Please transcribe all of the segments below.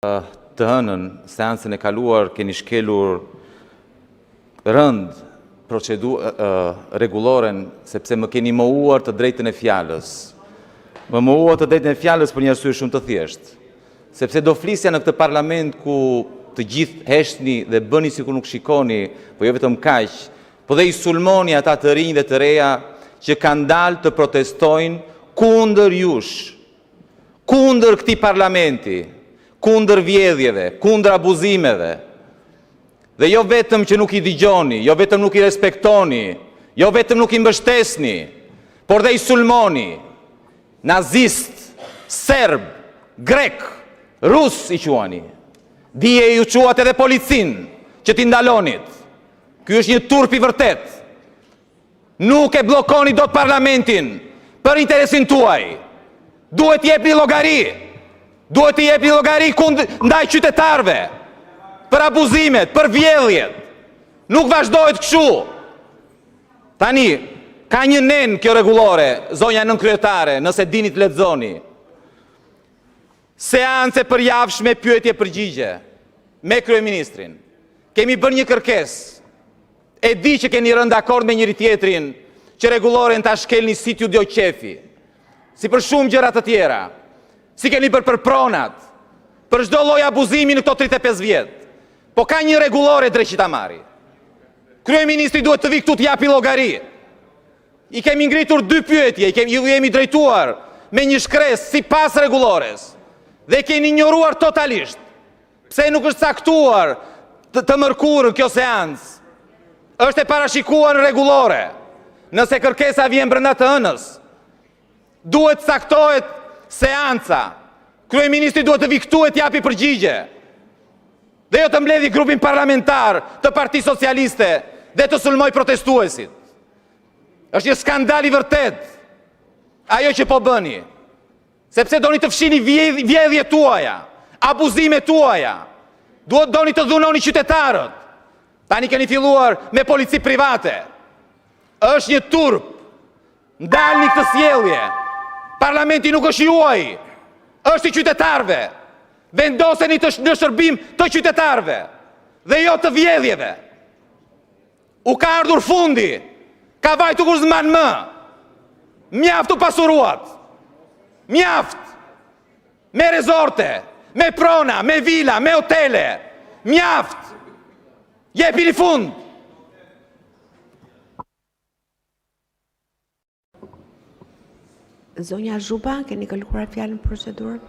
Të hënën, seancën e kaluar, keni shkelur rënd rregulloren sepse më keni mohuar të drejtën e fjalës. Më mohuar të drejtën e fjalës për një arsye shumë të thjeshtë. Sepse do flisja në këtë parlament ku të gjithë heshtni dhe bëni sikur nuk shikoni, po jo vetëm kaq, po dhe i sulmoni ata të rinj dhe të reja që kanë dalë të protestojnë kundër jush, kundër këtij parlamenti, kundër vjedhjeve, kundër abuzimeve. Dhe jo vetëm që nuk i dëgjoni, jo vetëm nuk i respektoni, jo vetëm nuk i mbështesni, por dhe i sulmoni. Nazist, serb, grek, rus i quani. Dije ju quat edhe policin që t'i ndalonit. Ky është një turp i vërtet. Nuk e blokoni dot parlamentin për interesin tuaj. Duhet jepni llogari. Duhet të jepni llogari ndaj qytetarëve, për abuzimet, për vjedhjet. Nuk vazhdohet kështu. Tani, ka një nen kjo rregullore, zonja nënkryetare, nëse dini të lexoni. Seance përjavshme pyetje përgjigje me kryeministrin. Kemi bërë një kërkesë. E di që keni rënë dakord me njëri tjetrin që rregulloren ta shkelni si t'ju do qefi. Si për shumë gjëra të tjera. Si keni bërë për pronat, për çdo lloj abuzimi në këto 35 vjet. Po ka një rregullore drejt Qitamari. Kryeministri duhet të vi këtu të japi llogari. I kemi ngritur 2 pyetje, ju jemi drejtuar me një shkresë sipas rregullores. Dhe keni ignoruar totalisht. Pse nuk është caktuar të mërkurën kjo seancë? Është e parashikuar në rregullore. Nëse kërkesa vjen brenda të hënës, duhet caktohet seanca. Kryeministri duhet të vi këtu e t'japi përgjigje. Dhe jo të mbledhi grupin parlamentar të Partisë Socialiste dhe të sulmoj protestuesit. Është një skandal i vërtet ajo që po bëni. Sepse doni të fshini vjedhjet tuaja, abuzimet tuaja. Doni të dhunoni qytetarët. Tani keni filluar me polici private. Është një turp. Ndalni këtë sjellje. Parlamenti nuk është juaj, është i qytetarëve. Vendoseni në shërbim të qytetarëve dhe jo të vjedhjeve. U ka ardhur fundi, ka vajtu kur s'man më. Mjaft u pasuruat. Mjaft. Me rezorte, me prona, me vila, me hotele. Mjaft. Jepini fund. Zonja Zhuba, keni kërkuar fjalën në procedurë?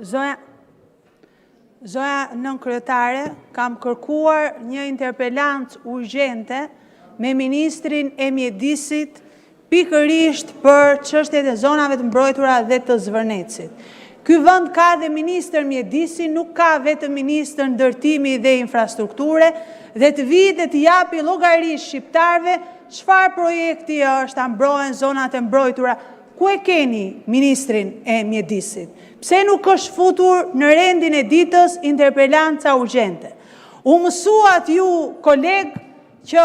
Zonja nënkryetare, kam kërkuar një interpelancë urgjente me Ministrin e Mjedisit pikërisht për çështjet e zonave të mbrojtura dhe të Zvërnecit. Ky vend ka dhe Ministër Mjedisi, nuk ka vetëm Ministër Ndërtimi dhe Infrastrukture, dhe të vijë dhe të japi llogari shqiptarëve çfarë projekti është ta mbrohen zonat e mbrojtura. Ku e keni Ministrin e Mjedisit? Pse nuk është futur në rendin e ditës interpelanca urgjente? U mësuat ju, kolegë, që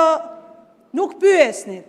nuk pyesnit.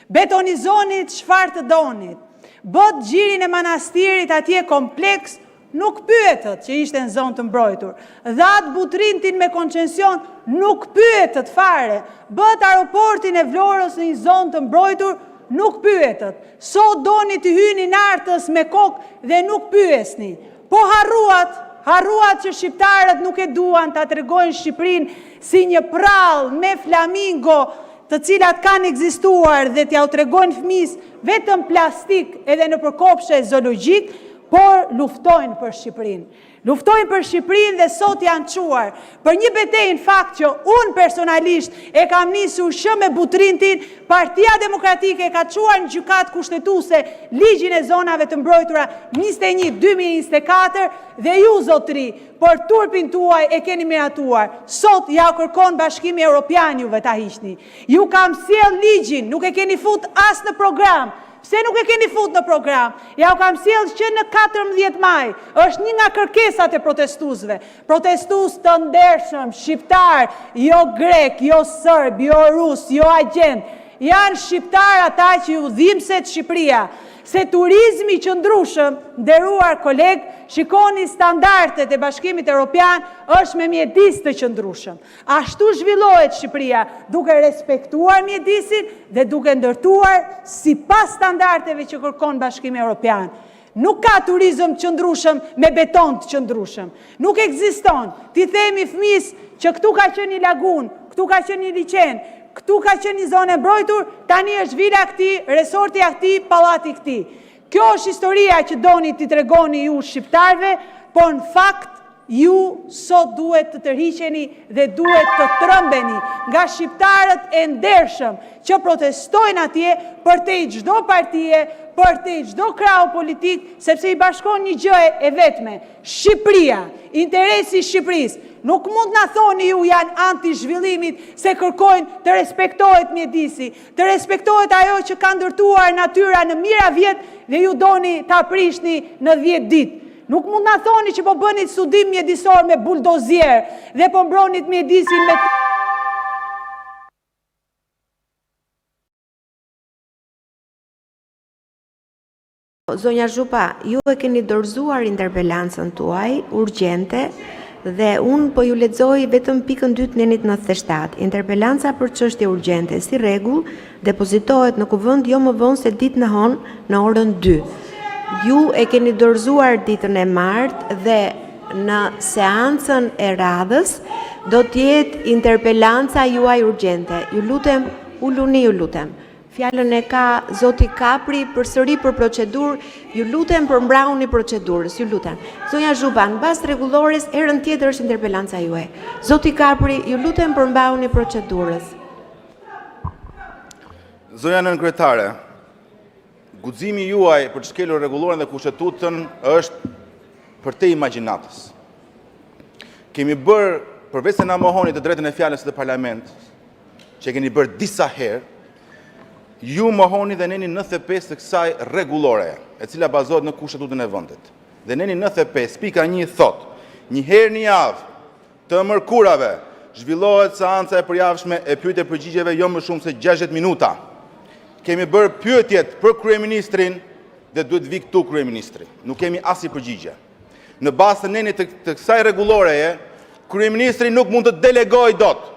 Betonizonit çfarë të donit. Bët gjirin e manastirit atje kompleks, nuk pyetët që ishte në zonë të mbrojtur. Dhatë Butrintin me koncesion, nuk pyetët fare. Bët aeroportin e Vlorës në një zonë të mbrojtur, nuk pyetët. Sot doni të hyni nartës me kokë dhe nuk pyesni. Po harruat që shqiptarët nuk e duan të tregojnë Shqipërinë si një prall me flamingo, të cilat kanë ekzistuar dhe t'ja u tregojnë fëmijës vetëm plastik edhe në përkopshe zoologjik, por luftojnë për Shqipërinë. Luftojnë për Shqipërinë dhe sot janë quar për një betejë në fakt që unë personalisht e kam nisur shë me Butrintin, Partia Demokratike e ka quar në gjykatë kushtetuese ligjin e zonave të mbrojtura 21/2024 dhe ju zotëri, për turpin tuaj e keni miratuar. Sot ja kërkon Bashkimi Evropian juve ta hiqni. Ju kam sjell ligjin, nuk e keni fut as në program. Pse nuk e keni fut në program? Ja u kam sjellë që në 14 maj është një nga kërkesat e protestuesve. Protestues të ndershëm, shqiptar, jo grek, jo serb, jo rus, jo agent. Janë shqiptar ata që ju dhimbset Shqipëria. Se turizmi qëndrueshëm, nderuar koleg, shikoni standardet e Bashkimit Evropian, është me mjedis të qëndrueshëm. Ashtu zhvillohet Shqipëria, duke respektuar mjedisin dhe duke ndërtuar sipas standardeve që kërkon Bashkimi Evropian. Nuk ka turizëm qëndrueshëm me beton të qëndrueshëm. Nuk ekziston. Ti themi fëmis që këtu ka qenë një lagun, këtu ka qenë një liçen, këtu ka qenë një zonë e mbrojtur, tani është vila këti, resorti këti, pallati këti. Kjo është historia që doni t'i tregoni ju shqiptarve, por në fakt ju sot duhet të tërhiqeni dhe duhet të trëmbeni nga shqiptarët e ndershëm që protestojnë atje për te i çdo partie, për te i çdo krau politik, sepse i bashkon një gjë e vetme, Shqipëria, interesi i Shqipërisë. Nuk mund na thoni ju janë anti-zhvillimit se kërkojnë të respektohet mjedisi, të respektohet ajo që ka ndërtuar natyra në mijëra vjet dhe ju doni ta prishni në 10 ditë. Nuk mund na thoni që po bënit studim mjedisor me buldozier dhe po mbronit mjedisin me... Zonja Zhupa, ju e keni dorëzuar interpelancën tuaj, urgjente, dhe unë po ju lexoj vetëm pikën 2 të nenit 97. Interpelanca për çështje urgjente, si rregull, depozitohet në kuvend jo më vonë se ditë në hon në orën 2. Ju e keni dorëzuar ditën e martë dhe në seancën e radhës do t'jetë interpelanca juaj urgjente. Ju lutem, uluni, ju lutem. Fjalën e ka zoti Kapri përsëri për procedurë, ju lutem përmbrauni procedurës, ju lutem. Zonja Zhupa, në bazë rregullores, herën tjetër është interpelanca juaj. Zoti Kapri, ju lutem përmbrauni procedurës. Zonja Nënkryetare, guximi juaj për të shkelur rregulloren dhe kushtetutën është për te imagjinatës. Kemi bërë, përveç se na mohoni të drejtën e fjalës së parlamentit, që keni bërë disa herë, ju mohoni dhe neni 95 të kësaj rregullore, e cila bazohet në kushtetutën e vendit. Dhe neni 95 pika 1 thot, një herë në javë të mërkurave zhvillohet seanca e përjavshme e pyetje përgjigjeve jo më shumë se 60 minuta. Kemi bërë pyetjet për kryeministrin dhe duhet vi këtu kryeministri. Nuk kemi asnjë përgjigje. Në bazë të neni të kësaj rregulloreje, kryeministri nuk mund të delegojë dot,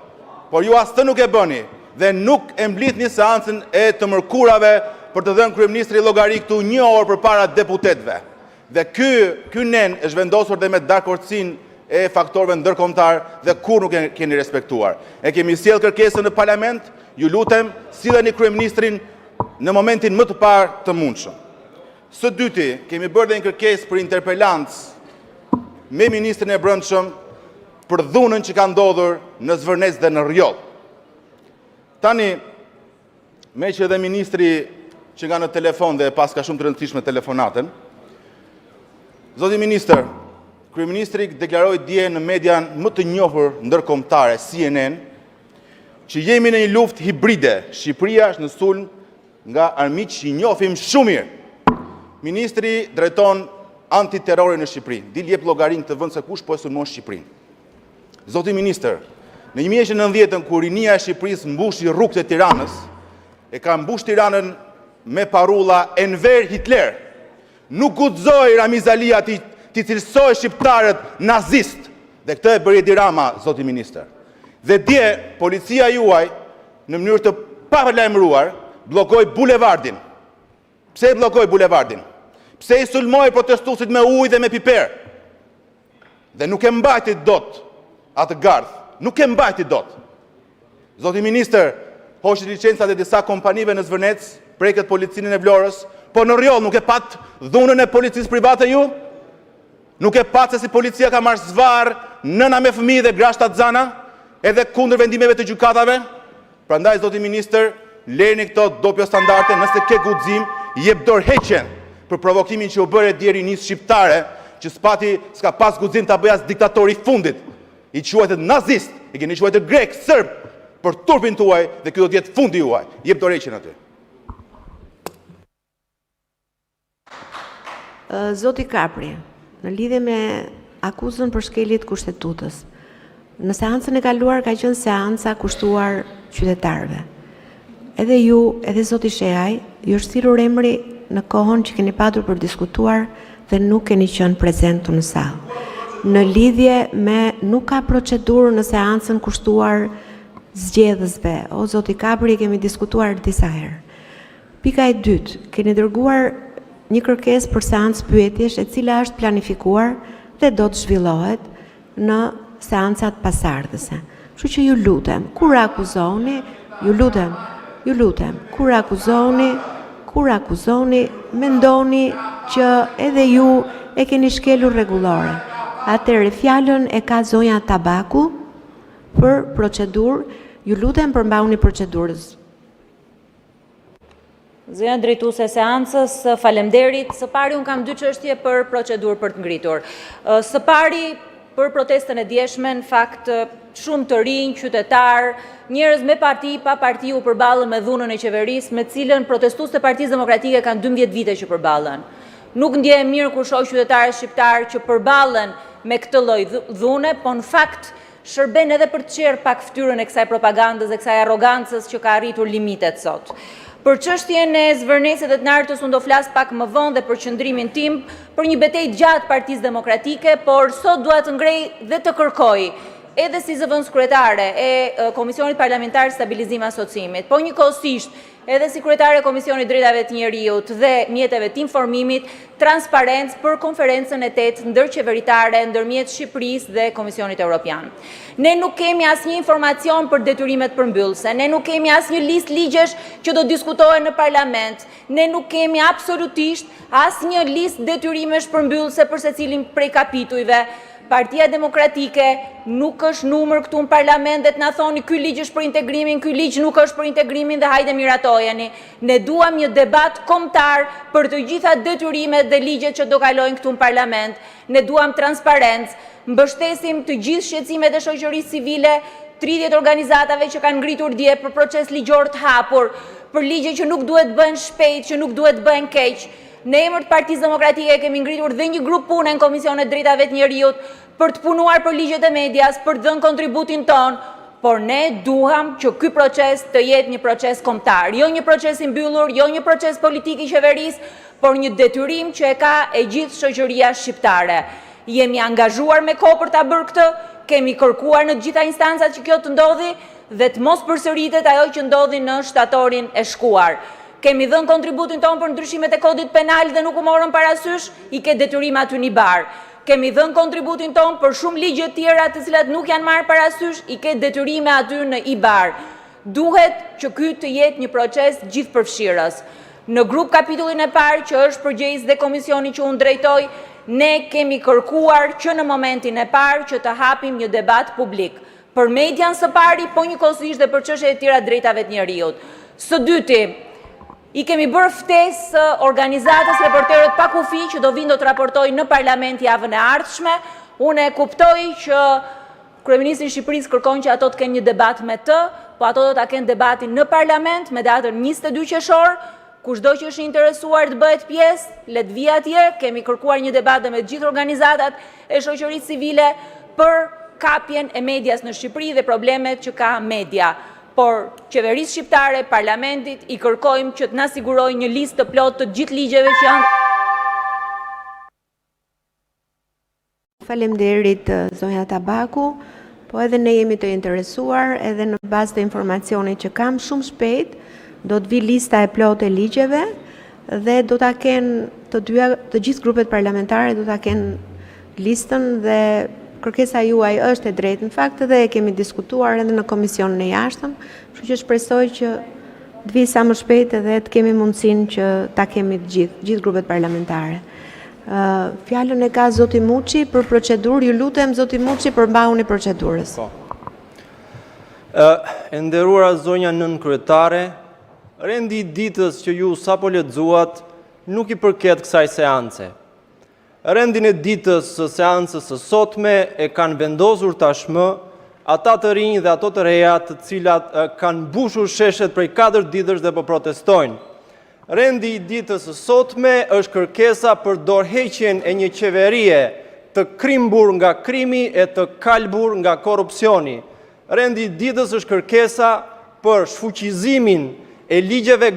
por ju as të nuk e bëni. Dhe nuk e mblidhni seancën e të mërkurave për të dhënë kryeministri llogari këtu 1 orë përpara deputetëve. Dhe ky nen është vendosur dhe me dakordsinë e faktorëve ndërkombëtar dhe kur nuk e keni respektuar. E kemi sjell kërkesën në parlament, ju lutem, silleni kryeministrin në momentin më të parë të mundshëm. Së dyti, kemi bërë dhe një kërkesë për interpelancë me ministrin e Brendshëm për dhunën që ka ndodhur në Zvërnec dhe në Rjoll. Tani, me që edhe ministri që nga në telefon dhe pas ka shumë të rëndësishme telefonatën, zoti minister, kryeministri deklaroi dje në median më të njohur ndërkombëtare, CNN, që jemi në një luftë hibride. Shqipëria është në sulm nga armiq që i njohim shumë mirë. Ministri drejton antiterrorin në Shqipëri. Dil jep llogarinë të vend se kush po e sulmon Shqipërinë. Zoti minister, në 1990, kur rinia e Shqipërisë mbushi rrugët e Tiranës, e ka mbush Tiranën me parulla Enver Hitler. Nuk guxoi Ramiz Alia t'i cilësoj shqiptarët nazist. Dhe këtë e bëri Edi Rama, zoti minister. Dhe dje, policia juaj, në mënyrë të palajmëruar, bllokoi bulevardin. Pse e bllokoi bulevardin? Pse i sulmoi protestuesit me ujë dhe me piper? Dhe nuk e mbajti dot atë gardh. Nuk e mbajti dot. Zoti minister, hoqi licencat e disa kompanive në Zvërnec, preket policinë e Vlorës, po në Rjoll nuk e pat dhunën e policisë private ju? Nuk e pat se si policia ka marrë zvarr nëna me fëmijë dhe grashtat zana, edhe kundër vendimeve të gjykatave? Prandaj, zoti minister, lejeni këto dopjo standarde, nëse ke guxim, jep dorëheqjen për provokimin që u bëre dje rinisë shqiptare, që s'ka pas guxim ta bëj as diktatori i fundit. I quajtë nazist, i keni quajtë grek, sërb, për turpin tuaj dhe kjo do të jetë fundi juaj. Jep dorëheqjen aty. Zoti Kapri, në lidhje me akuzën për shkeljet kushtetutës, në seancën e kaluar ka qenë seanca kushtuar qytetarëve. Edhe ju, edhe Zoti Shehaj, ju është thirrur emri në kohën që keni patur për diskutuar dhe nuk keni qenë prezent në sallë. Në lidhje me nuk ka procedurë në seancën kushtuar zgjedhësve, o Zoti Kapri, kemi diskutuar disa herë. Pika e dytë, keni dërguar një kërkesë për seancë pyetjesh e cila është planifikuar dhe do të zhvillohet në seancat pasardhëse. Kështu që ju lutem, kur akuzoni, kur akuzoni, mendoni që edhe ju e keni shkelur rregullore. Atëherë fjalën e ka zonja Tabaku për procedurë, ju lutem përmbahuni procedurës. Zonja drejtuese e seancës, faleminderit. Së pari unë kam dy çështje për procedurë për të ngritur. Së pari për protestën e djeshme, në fakt shumë të rinj, qytetar, njerëz me parti, pa parti u përballën me dhunën e qeverisë, me cilën protestues të Partisë Demokratike kanë 12 vite që përballen. Nuk ndjehem mirë kur shoh qytetarë shqiptar që përballen me këtë lloj dhune, po në fakt shërben edhe për të qerë pak fytyrën e kësaj propagandës e kësaj arrogancës që ka arritur limitet sot. Për çështjen e zvërnesit dhe të nartës unë do flas pak më vonë dhe për qëndrimin tim për një betejë gjatë Partisë Demokratike, por sot dua të ngrej dhe të kërkoj edhe si zëvendës kryetare e Komisionit Parlamentar Stabilizim Asociimit, po njëkohësisht edhe si kryetare e Komisionit Drejtave të Njeriut dhe mjeteve të informimit, transparencë për konferencën e 8 ndërqeveritare ndërmjet Shqipërisë dhe Komisionit Evropian. Ne nuk kemi asnjë informacion për detyrimet përmbyllëse, ne nuk kemi asnjë listë ligjesh që do diskutohen në parlament, ne nuk kemi absolutisht asnjë listë detyrimesh përmbyllëse për secilin prej kapitujve. Partia Demokratike nuk është numër këtu në parlament dhe të na thoni ky ligj është për integrimin, ky ligj nuk është për integrimin dhe hajde miratojeni. Ne duam një debat kombëtar për të gjitha detyrimet dhe ligjet që do kalojnë këtu në parlament. Ne duam transparencë, mbështesim të gjithë shqetësimet e shoqërisë civile, 30 organizatave që kanë ngritur dje për proces ligjor të hapur, për ligje që nuk duhet bëhen shpejt, që nuk duhet bëhen keq. Në emër të Partisë Demokratike kemi ngritur dhe një grup pune në Komisionet Drejtave të Njeriut për të punuar për ligjet e medias, për të dhënë kontributin ton, por ne duam që ky proces të jetë një proces kombëtar, jo një proces i mbyllur, jo një proces politik i qeverisë, por një detyrim që e ka e gjithë shoqëria shqiptare. Jemi angazhuar me kohë për ta bërë këtë, kemi kërkuar në të gjitha instancat që kjo të ndodhi dhe të mos përsëritet ajo që ndodhi në shtatorin e shkuar. Kemi dhënë kontributin tonë për ndryshimet e kodit penal dhe nuk u morën parasysh, i ke detyrim aty një barë. Kemi dhënë kontributin tonë për shumë ligje tjera të cilat nuk janë marrë parasysh, i ke detyrime aty në i barë. Duhet që ky të jetë një proces gjithëpërfshirës. Në grup kapitullin e parë që është përgjegjës dhe komisioni që unë drejtoj, ne kemi kërkuar që në momentin e parë që të hapim një debat publik. Për median së pari, po njëkohësisht dhe për çështjet e tjera drejtave të njerëzit. Së dyti, i kemi bërë ftesë organizatës Reporterët pa kufi që do vinë do të raportojnë në parlament javën e ardhshme. Unë e kuptoj që Kryeministri i Shqipërisë kërkon që ato të kenë një debat me të, po ato do ta kenë debatin në parlament me datën 22 qershor. Kushdo që është interesuar të bëhet pjesë, le të vijë atje. Kemi kërkuar një debat me të gjithë organizatat e shoqërisë civile për kapjen e medias në Shqipëri dhe problemet që ka media. Por qeverisë shqiptare, parlamentit, i kërkojmë që të na sigurojë një listë të plotë të gjithë ligjeve që janë. Faleminderit zonja Tabaku, po edhe ne jemi të interesuar edhe në bazë të informacionit që kam shumë shpejt, do të vi lista e plotë e ligjeve dhe do ta kenë të gjithë grupet parlamentare do ta kenë listën dhe kërkesa juaj është e drejtë në fakt dhe e kemi diskutuar edhe në komisionin e jashtëm, kështu që shpresoj që të vi sa më shpejt edhe të kemi mundësinë që ta kemi të gjithë grupet parlamentare. Fjalën e ka zoti Muçi për procedurë, ju lutem zoti Muçi përmbahuni procedurës. E nderuara zonja nënkryetare, rendi i ditës që ju sapo lexuat nuk i përket kësaj seance. Rendin e ditës së seancës së sotme e kanë vendosur tashmë ata të rinj dhe ato të reja të cilat kanë mbushur sheshet prej 4 ditësh dhe po protestojnë. Rendi i ditës së sotme është kërkesa për dorëheqjen e një qeverie të krimbur nga krimi e të kalbur nga korrupsioni. Rendi i ditës është kërkesa për shfuqizimin e ligjeve